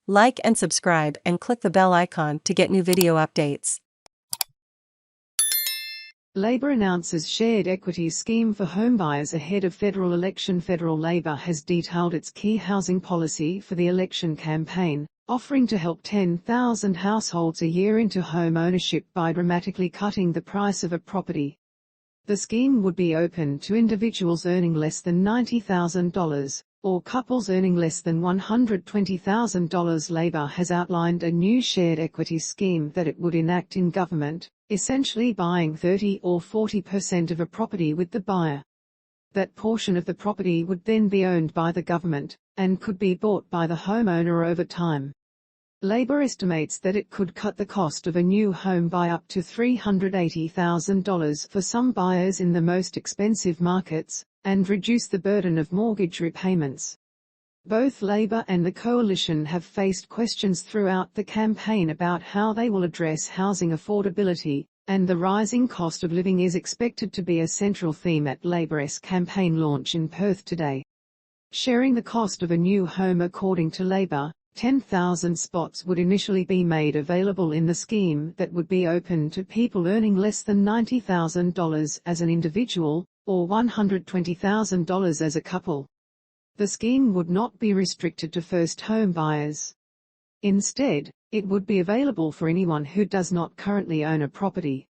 Like and subscribe and click the bell icon to get new video updates. Labor announces shared equity scheme for homebuyers ahead of federal election. Federal Labor has detailed its key housing policy for the election campaign, offering to help 10,000 households a year into home ownership by dramatically cutting the price of a property. The scheme would be open to individuals earning less than $90,000, or couples earning less than $120,000. Labor has outlined a new shared equity scheme that it would enact in government, essentially buying 30 or 40% of a property with the buyer. That portion of the property would then be owned by the government, and could be bought by the homeowner over time. Labor estimates that it could cut the cost of a new home by up to $380,000 for some buyers in the most expensive markets, and reduce the burden of mortgage repayments. Both Labor and the coalition have faced questions throughout the campaign about how they will address housing affordability, and the rising cost of living is expected to be a central theme at Labor's campaign launch in Perth today. Sharing the cost of a new home. According to Labor, 10,000 spots would initially be made available in the scheme that would be open to people earning less than $90,000 as an individual, or $120,000 as a couple. The scheme would not be restricted to first home buyers. Instead, it would be available for anyone who does not currently own a property.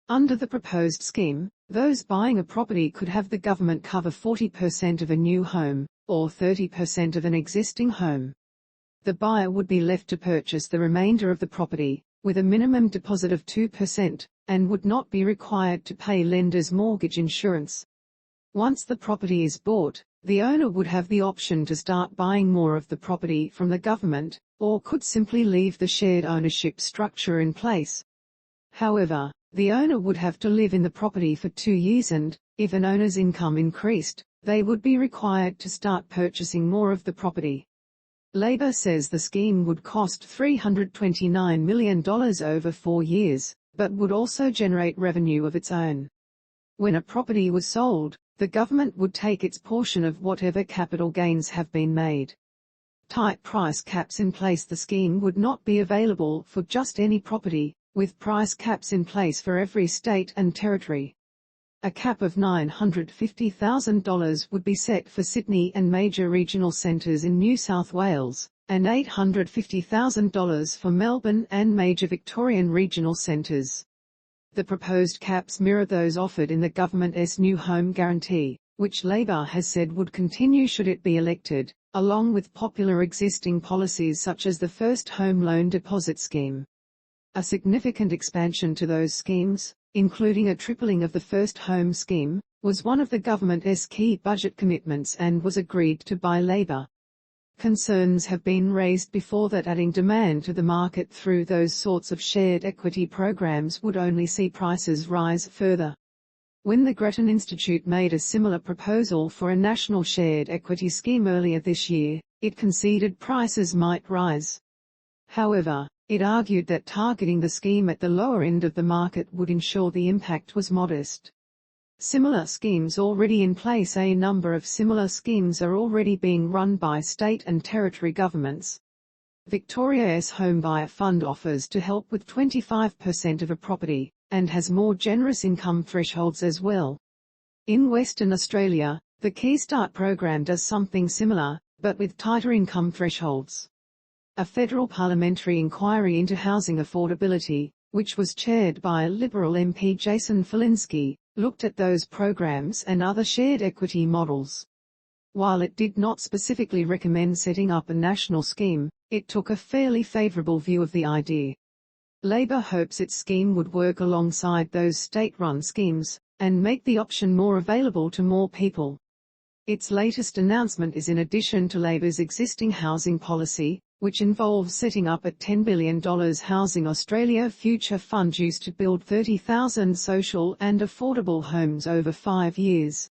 Under the proposed scheme, those buying a property could have the government cover 40% of a new home, or 30% of an existing home. The buyer would be left to purchase the remainder of the property, with a minimum deposit of 2%, and would not be required to pay lender's mortgage insurance. Once the property is bought, the owner would have the option to start buying more of the property from the government, or could simply leave the shared ownership structure in place. However, the owner would have to live in the property for 2 years, and, if an owner's income increased, they would be required to start purchasing more of the property. Labor says the scheme would cost $329 million over 4 years, but would also generate revenue of its own. When a property was sold, the government would take its portion of whatever capital gains have been made. Tight price caps in place. The scheme would not be available for just any property, with price caps in place for every state and territory. A cap of $950,000 would be set for Sydney and major regional centres in New South Wales, and $850,000 for Melbourne and major Victorian regional centres. The proposed caps mirror those offered in the government's new home guarantee, which Labor has said would continue should it be elected, along with popular existing policies such as the First Home Loan Deposit Scheme. A significant expansion to those schemes, including a tripling of the First Home Scheme, was one of the government's key budget commitments and was agreed to by Labor. Concerns have been raised before that adding demand to the market through those sorts of shared equity programs would only see prices rise further. When the Grattan Institute made a similar proposal for a national shared equity scheme earlier this year, it conceded prices might rise. However, it argued that targeting the scheme at the lower end of the market would ensure the impact was modest. Similar schemes already in place. A number of similar schemes are already being run by state and territory governments. Victoria's Homebuyer Fund offers to help with 25% of a property, and has more generous income thresholds as well. In Western Australia, the Keystart program does something similar, but with tighter income thresholds. A federal parliamentary inquiry into housing affordability, which was chaired by Liberal MP Jason Falinski, looked at those programs and other shared equity models. While it did not specifically recommend setting up a national scheme, it took a fairly favourable view of the idea. Labor hopes its scheme would work alongside those state-run schemes, and make the option more available to more people. Its latest announcement is in addition to Labor's existing housing policy, which involves setting up a $10 billion Housing Australia Future Fund used to build 30,000 social and affordable homes over 5 years.